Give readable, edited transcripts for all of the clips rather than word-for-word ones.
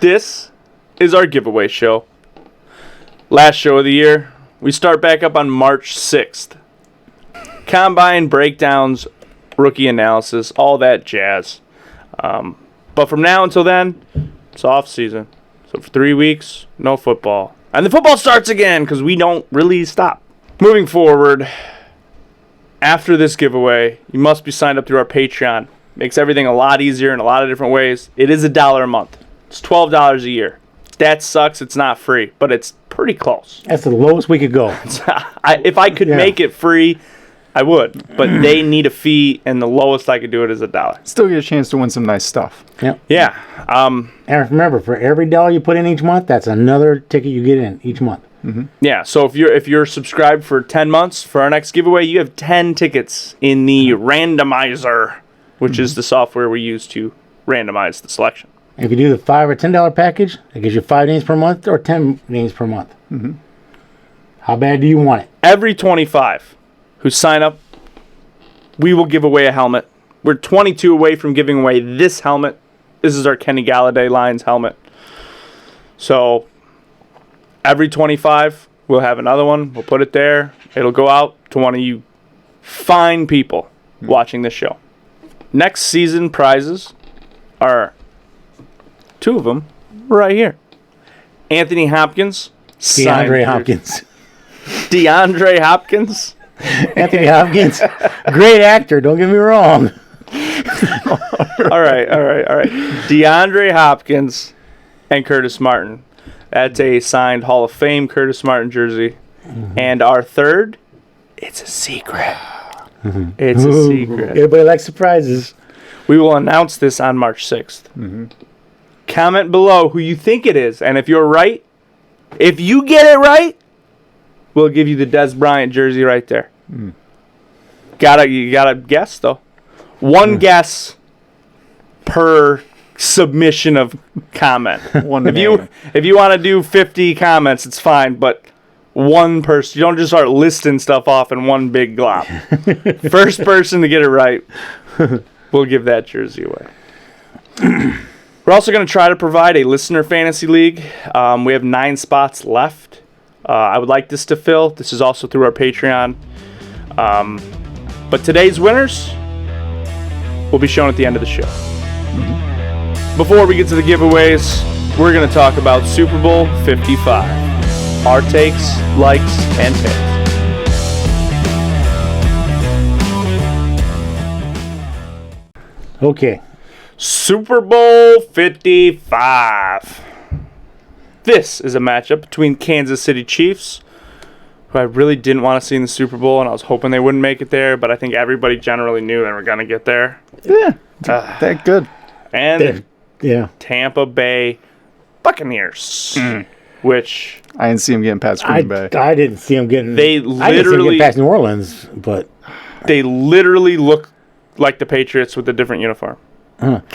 This is our giveaway show. Last show of the year. We start back up on March 6th. Combine breakdowns, rookie analysis, all that jazz. But from now until then, it's off season. So for 3 weeks, no football. And the football starts again because we don't really stop. Moving forward, after this giveaway, you must be signed up through our Patreon. Makes everything a lot easier in a lot of different ways. It is $1 a month. It's $12 a year. That sucks. It's not free, but it's pretty close. That's the lowest we could go. If I could make it free, I would. But they need a fee, and the lowest I could do it is $1. Still get a chance to win some nice stuff. Yep. Yeah. And remember, for every $1 you put in each month, that's another ticket you get in each month. Mm-hmm. Yeah. So if you're subscribed for 10 months for our next giveaway, you have 10 tickets in the randomizer, which is the software we use to randomize the selection. If you do the $5 or $10 package, it gives you 5 names per month or 10 names per month. Mm-hmm. How bad do you want it? Every 25 who sign up, we will give away a helmet. We're 22 away from giving away this helmet. This is our Kenny Galladay Lions helmet. So every 25, we'll have another one. We'll put it there. It'll go out to one of you fine people watching this show. Next season prizes are 2 of them right here. Anthony Hopkins. DeAndre Hopkins. DeAndre Hopkins. Anthony Hopkins. Great actor, don't get me wrong. All right. DeAndre Hopkins and Curtis Martin. That's a signed Hall of Fame Curtis Martin jersey. Mm-hmm. And our third, it's a secret. Mm-hmm. It's a secret. Everybody likes surprises. We will announce this on March 6th. Mm-hmm. Comment below who you think it is. And if you're right, if you get it right, we'll give you the Des Bryant jersey right there. Mm. You gotta guess, though. One guess per submission of comment. If you want to do 50 comments, it's fine, but one person. You don't just start listing stuff off in one big glob. First person to get it right, we'll give that jersey away. We're also going to try to provide a listener fantasy league. We have 9 spots left. I would like this to fill. This is also through our Patreon. But today's winners will be shown at the end of the show. Mm-hmm. Before we get to the giveaways, we're going to talk about Super Bowl 55. Our takes, likes, and picks. Okay. Super Bowl 55. This is a matchup between Kansas City Chiefs, who I really didn't want to see in the Super Bowl, and I was hoping they wouldn't make it there, but I think everybody generally knew they were going to get there. Yeah, that good. And Tampa Bay Buccaneers, which I didn't see them getting past Green Bay. I didn't see them getting. I didn't see them getting past New Orleans, but they literally look like the Patriots with a different uniform.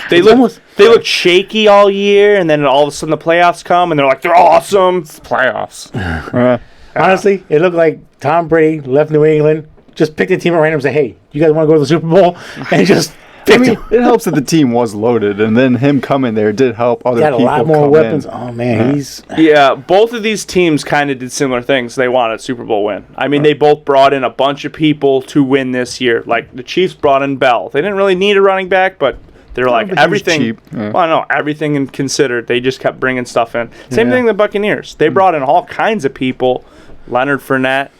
They look shaky all year, and then all of a sudden the playoffs come, and they're like, they're awesome. It's the playoffs. Honestly, it looked like Tom Brady left New England, just picked a team at random and said, hey, you guys want to go to the Super Bowl? And just picked them. It helps that the team was loaded, and then him coming there did help other people. Got a lot more weapons. In. Oh, man, he's... Yeah, both of these teams kind of did similar things. They wanted a Super Bowl win. I mean, they both brought in a bunch of people to win this year. Like, the Chiefs brought in Bell. They didn't really need a running back, but... They're like everything. Cheap. Yeah. Well, no, everything considered, they just kept bringing stuff in. Same thing the Buccaneers. They brought in all kinds of people. Leonard Fournette,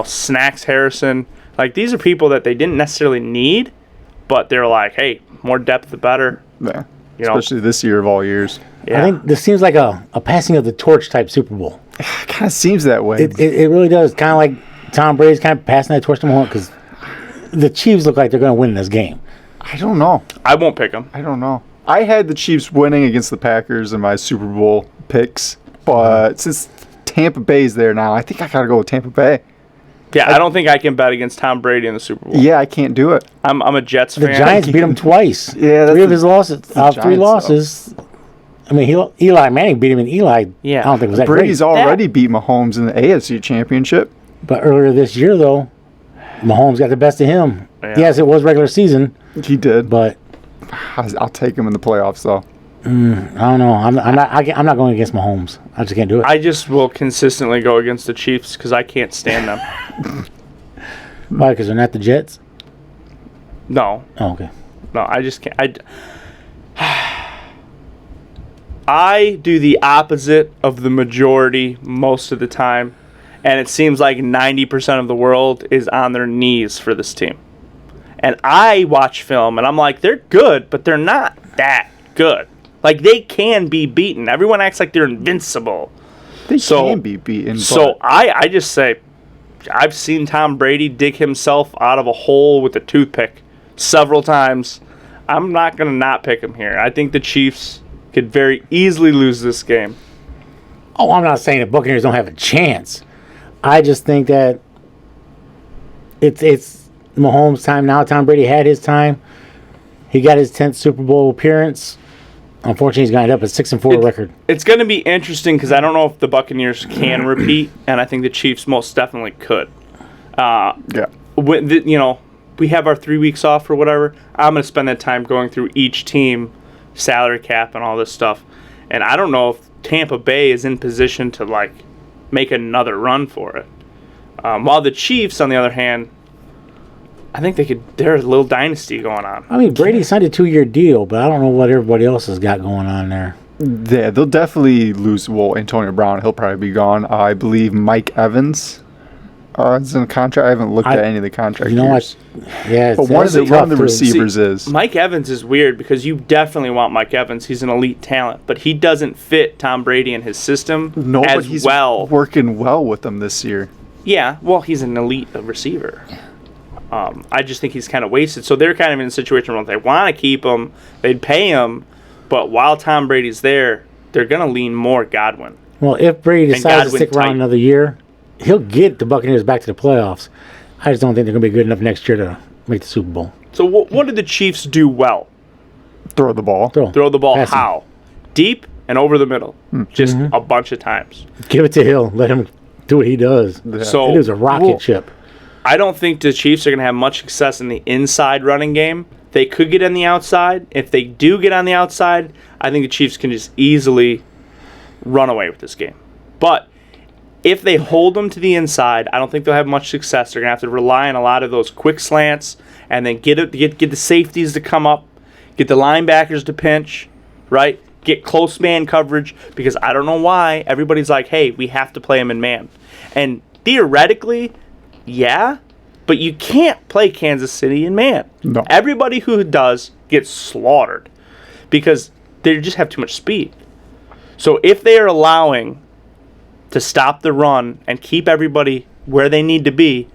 Snacks Harrison. Like, these are people that they didn't necessarily need, but they're like, hey, more depth the better. Yeah. Especially this year of all years. Yeah. I think this seems like a passing of the torch type Super Bowl. It kind of seems that way. It really does. Kind of like Tom Brady's kind of passing that torch to Mahomes because the Chiefs look like they're going to win this game. I don't know. I won't pick them. I don't know. I had the Chiefs winning against the Packers in my Super Bowl picks, but since Tampa Bay's there now, I think I got to go with Tampa Bay. Yeah, I don't think I can bet against Tom Brady in the Super Bowl. Yeah, I can't do it. I'm a Jets fan. The Giants beat him twice. Yeah, three of his losses. 3 losses. I mean, Eli Manning beat him in Eli. Yeah. I don't think it was that Brady's great. already beat Mahomes in the AFC Championship. But earlier this year, though, Mahomes got the best of him. Yeah. Yes, it was regular season. He did. But I'll take him in the playoffs, though. I don't know. I'm not going against Mahomes. I just can't do it. I just will consistently go against the Chiefs because I can't stand them. Why? Because they're not the Jets? No. Oh, okay. No, I just can't. I do the opposite of the majority most of the time, and it seems like 90% of the world is on their knees for this team. And I watch film, and I'm like, they're good, but they're not that good. Like, they can be beaten. Everyone acts like they're invincible. They can be beaten. So I just say, I've seen Tom Brady dig himself out of a hole with a toothpick several times. I'm not going to not pick him here. I think the Chiefs could very easily lose this game. Oh, I'm not saying the Buccaneers don't have a chance. I just think that it's Mahomes' time now. Tom Brady had his time. He got his 10th Super Bowl appearance. Unfortunately, he's going to end up at 6-4 record. It's going to be interesting because I don't know if the Buccaneers can repeat, and I think the Chiefs most definitely could. Yeah. We have our 3 weeks off or whatever. I'm going to spend that time going through each team, salary cap, and all this stuff. And I don't know if Tampa Bay is in position to make another run for it. While the Chiefs, on the other hand, I think they're a little dynasty going on. I mean, Brady signed a 2-year deal, but I don't know what everybody else has got going on there. Yeah, they'll definitely lose. Well, Antonio Brown, he'll probably be gone. I believe Mike Evans is in a contract. I haven't looked at any of the contract years. What? Yeah, but one of the receivers is. Mike Evans is weird because you definitely want Mike Evans. He's an elite talent, but he doesn't fit Tom Brady and his system But he's working well with them this year. Yeah, well, he's an elite receiver. I just think he's kind of wasted. So they're kind of in a situation where they want to keep him, they'd pay him, but while Tom Brady's there, they're going to lean more Godwin. Well, if Brady decides to stick around another year, he'll get the Buccaneers back to the playoffs. I just don't think they're going to be good enough next year to make the Super Bowl. So what did the Chiefs do well? Throw the ball. Throw the ball. Passing. How? Deep and over the middle. Just a bunch of times. Give it to Hill. Let him do what he does. Yeah. So it was a rocket ship. I don't think the Chiefs are going to have much success in the inside running game. They could get on the outside. If they do get on the outside, I think the Chiefs can just easily run away with this game. But if they hold them to the inside, I don't think they'll have much success. They're going to have to rely on a lot of those quick slants and then get the safeties to come up, get the linebackers to pinch, right? Get close man coverage because I don't know why everybody's like, hey, we have to play him in man. And theoretically, yeah, but you can't play Kansas City in man. No. Everybody who does gets slaughtered because they just have too much speed. So if they are allowing to stop the run and keep everybody where they need to be,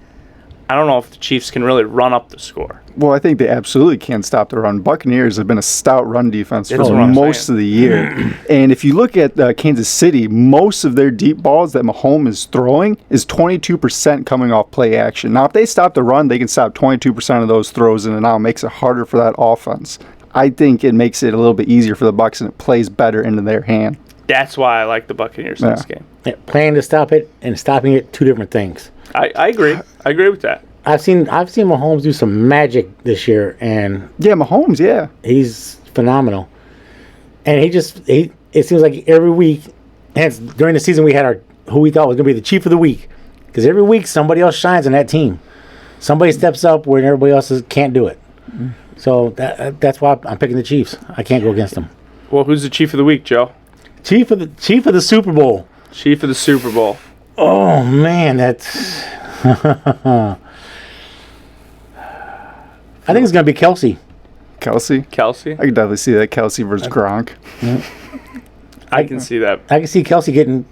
I don't know if the Chiefs can really run up the score. Well, I think they absolutely can stop the run. Buccaneers have been a stout run defense That's for what I'm most saying. of the year. And if you look at Kansas City, most of their deep balls that Mahomes is throwing is 22% coming off play action. Now, if they stop the run, they can stop 22% of those throws, and it now makes it harder for that offense. I think it makes it a little bit easier for the Bucs, and it plays better into their hand. That's why I like the Buccaneers in this game. Yeah, playing to stop it and stopping it, two different things. I agree. I agree with that. I've seen Mahomes do some magic this year, and Yeah, Mahomes, yeah. he's phenomenal. And it seems like every week, and during the season we had who we thought was going to be the Chief of the Week, because every week somebody else shines on that team. Somebody steps up when everybody else can't do it. So that's why I'm picking the Chiefs. I can't go against them. Well, who's the Chief of the Week, Joe? Chief of the Super Bowl. Chief of the Super Bowl. Oh man, that's. I think it's going to be Kelsey. Kelsey? Kelsey? I could definitely see that. Kelsey versus Gronk. I can see that. I can see Kelsey getting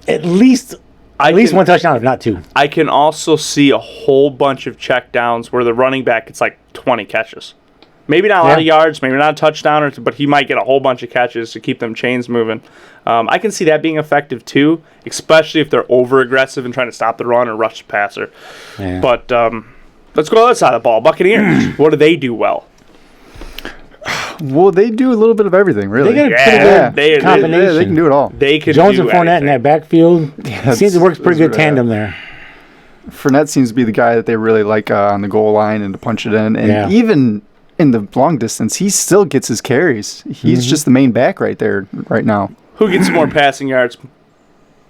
at least one touchdown, if not two. I can also see a whole bunch of checkdowns where the running back gets like 20 catches. Maybe not a lot of yards, maybe not a touchdown, but he might get a whole bunch of catches to keep them chains moving. I can see that being effective too, especially if they're over-aggressive and trying to stop the run or rush the passer. Yeah. But let's go to the other side of the ball. Buccaneers, what do they do well? Well, they do a little bit of everything, really. They got a pretty good they- combination. Yeah, they can do it all. They could Jones do and Fournette in anything. that backfield. Seems it works pretty good that's tandem there. Fournette seems to be the guy that they really like on the goal line and to punch it in. And Yeah. even in the long distance, he still gets his carries. He's just the main back right there right now. Who gets more passing yards,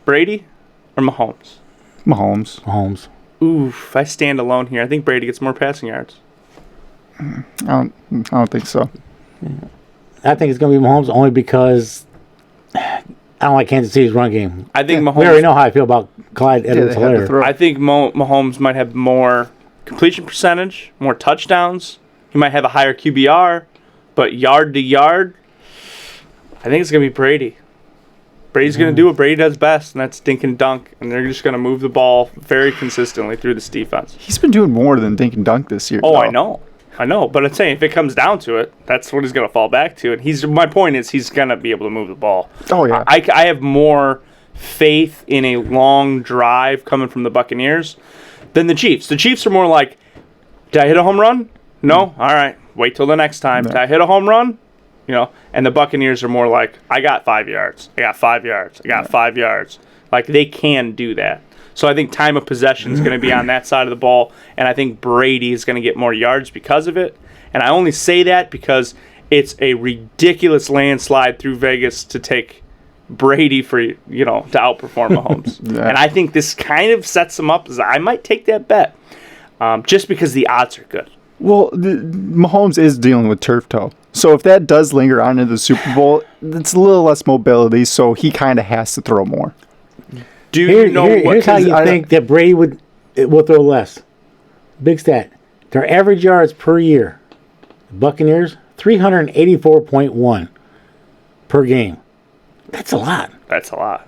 Brady or Mahomes? Mahomes. Oof, I stand alone here. I think Brady gets more passing yards. I don't think so. I think it's going to be Mahomes only because I don't like Kansas City's run game. I think Mahomes. We already know how I feel about Clyde they had to Edwards-Helaire. throw. I think Mahomes might have more completion percentage, more touchdowns. He might have a higher QBR, but yard to yard, I think it's going to be Brady. Brady's going to do what Brady does best, and that's dink and dunk, and they're just going to move the ball very consistently through this defense. He's been doing more than dink and dunk this year. Oh, though. I know, but I'm saying if it comes down to it, that's what he's going to fall back to. And my point is he's going to be able to move the ball. Oh, yeah. I have more faith in a long drive coming from the Buccaneers than the Chiefs. The Chiefs are more like, did I hit a home run? No? All right. Wait till the next time. No. Did I hit a home run? And the Buccaneers are more like, I got 5 yards. I got 5 yards. I got 5 yards. Like, they can do that. So I think time of possession is going to be on that side of the ball, and I think Brady is going to get more yards because of it. And I only say that because it's a ridiculous landslide through Vegas to take Brady to outperform Mahomes. Yeah. And I think this kind of sets him up as I might take that bet just because the odds are good. Well, Mahomes is dealing with turf toe. So if that does linger on into the Super Bowl, it's a little less mobility, so he kind of has to throw more. Here's how you think that Brady will throw less. Big stat. Their average yards per year, Buccaneers, 384.1 per game. That's a lot. That's a lot.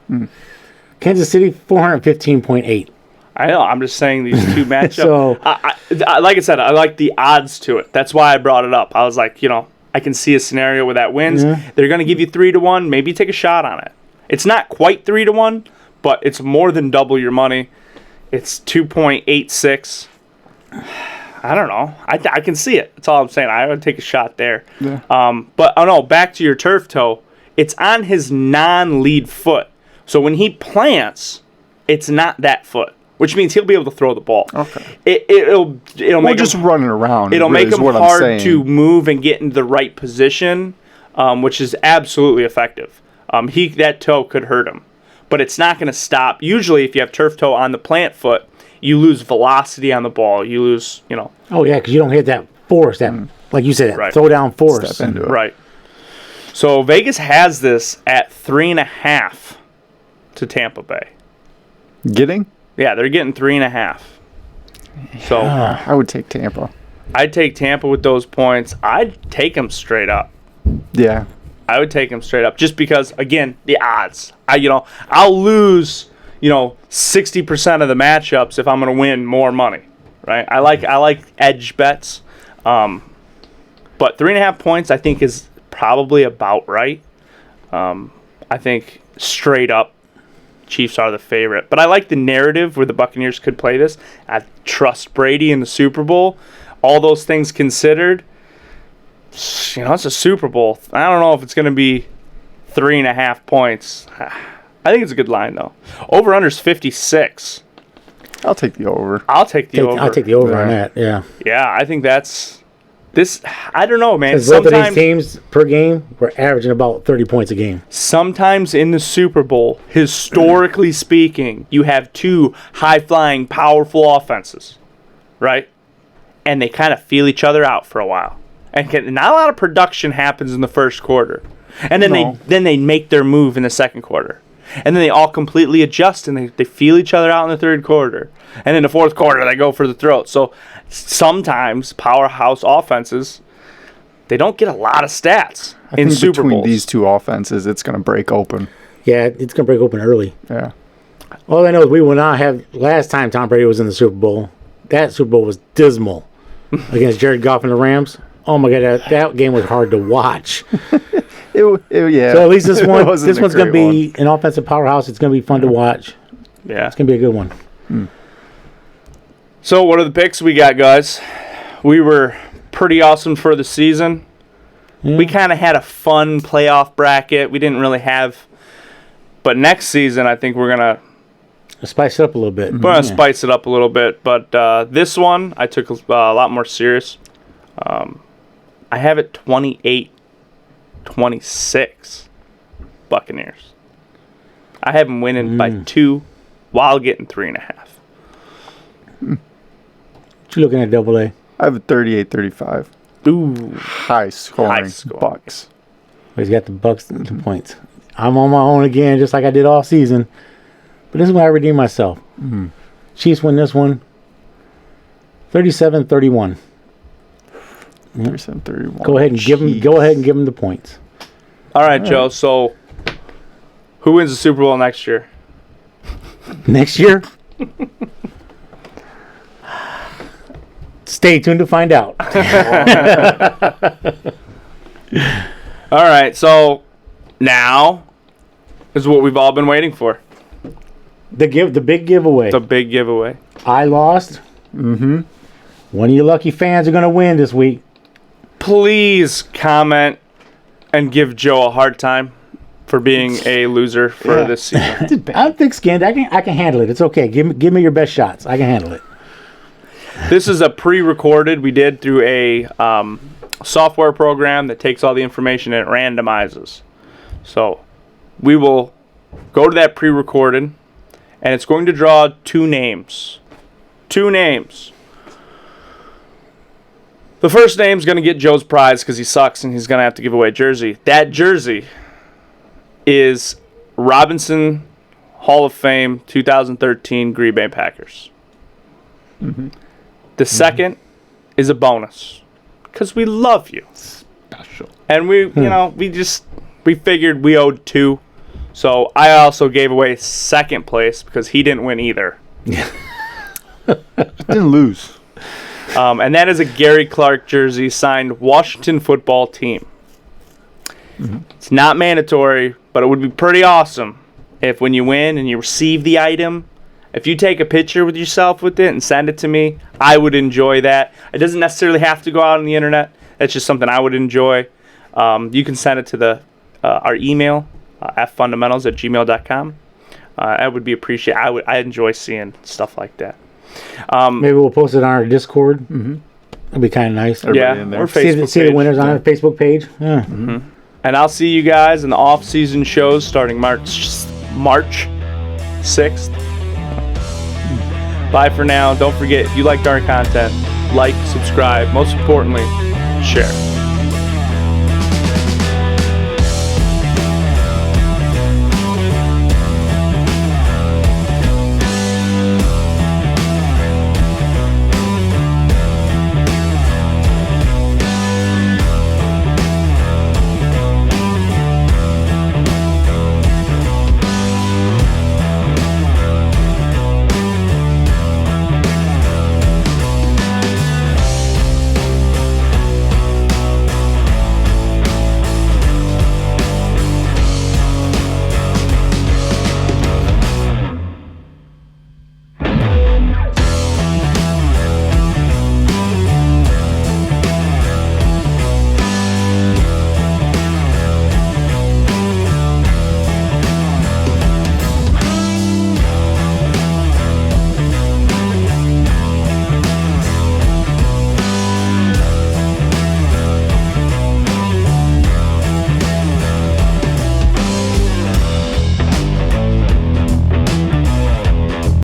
Kansas City, 415.8. I know. I'm just saying these two matchups. So- I like I said, I like the odds to it. That's why I brought it up. I was like, I can see a scenario where that wins. Yeah. They're going to give you 3-1. Maybe take a shot on it. It's not quite 3-1, but it's more than double your money. It's 2.86. I don't know. I can see it. That's all I'm saying. I would take a shot there. Yeah. But back to your turf toe. It's on his non-lead foot. So when he plants, it's not that foot, which means he'll be able to throw the ball. Okay. It'll make just running around. It'll really make is him what I'm hard saying. to move and get into the right position, which is absolutely effective. That toe could hurt him, but it's not going to stop. Usually, if you have turf toe on the plant foot, you lose velocity on the ball. You lose, Oh, yeah, because you don't hit that force, like you said, that Right. throw down force. Step into it. Right. So Vegas has this at 3.5 to Tampa Bay. Getting? Yeah, they're getting 3.5. So I would take Tampa. I'd take Tampa with those points. I'd take them straight up. Yeah. I would take them straight up just because, again, the odds. I'll lose, 60% of the matchups if I'm going to win more money, right? I like edge bets, but 3.5 points I think is probably about right. I think straight up Chiefs are the favorite, but I like the narrative where the Buccaneers could play this. I trust Brady in the Super Bowl. All those things considered, it's a Super Bowl. I don't know if it's going to be 3.5 points. I think it's a good line, though. Over-under's 56. I'll take the over. I'll take the over. I'll take the over on Yeah. that, yeah. Yeah, I think that's... I don't know, man. Because both of these teams per game were averaging about 30 points a game. Sometimes in the Super Bowl, historically speaking, you have two high-flying, powerful offenses, right? And they kind of feel each other out for a while. And not a lot of production happens in the first quarter. And then they make their move in the second quarter. And then they all completely adjust and they feel each other out in the third quarter. And in the fourth quarter, they go for the throat. So sometimes powerhouse offenses, they don't get a lot of stats in think Super between Bowls. these two offenses, it's going to break open. Yeah, it's going to break open early. Yeah. All I know is we will not have... Last time Tom Brady was in the Super Bowl, that Super Bowl was dismal against Jared Goff and the Rams. Oh, my God, that game was hard to watch. Yeah. So at least this It one, wasn't this a one's going to great be an offensive powerhouse. It's going to be fun to watch. Yeah. It's going to be a good one. So what are the picks we got, guys? We were pretty awesome for the season. We kind of had a fun playoff bracket. We didn't really have... But next season, I think we're going to... Spice it up a little bit. We're going to spice it up a little bit. But this one, I took a lot more serious. I have it 28-26 Buccaneers. I have them winning by 2 while getting 3.5. What you looking at, Double A? I have a 38-35. Ooh. High scoring Bucks. He's got the Bucks the points. I'm on my own again, just like I did all season. But this is when I redeem myself. Chiefs win this one 37-31. 37-31. Go ahead and give them the points. All right, Joe. So, who wins the Super Bowl next year? Next year? Stay tuned to find out. All right. So, now is what we've all been waiting for. The big giveaway. The big giveaway. I lost. One of you lucky fans are going to win this week. Please comment and give Joe a hard time for being a loser for this season. I'm thick-skinned. I can handle it. It's okay. Give me your best shots. I can handle it. This is a pre-recorded we did through a software program that takes all the information and it randomizes. So we will go to that pre-recorded, and it's going to draw 2 names. 2 names. The first name's going to get Joe's prize because he sucks and he's going to have to give away a jersey. That jersey is Robinson Hall of Fame 2013 Green Bay Packers. The second is a bonus because we love you. Special. And we figured we owed 2. So I also gave away second place because he didn't win either. Didn't lose. And that is a Gary Clark jersey signed Washington Football Team. It's not mandatory, but it would be pretty awesome if when you win and you receive the item, if you take a picture with yourself with it and send it to me, I would enjoy that. It doesn't necessarily have to go out on the internet. That's just something I would enjoy. You can send it to our email, ffundamentals@gmail.com. I would be appreciated. I enjoy seeing stuff like that. Maybe we'll post it on our Discord. That'd be kind of nice. Everybody in there. Or Facebook See the winners on our Facebook page. Yeah. And I'll see you guys in the off-season shows starting March 6th. Bye for now. Don't forget, if you liked our content, like, subscribe. Most importantly, share.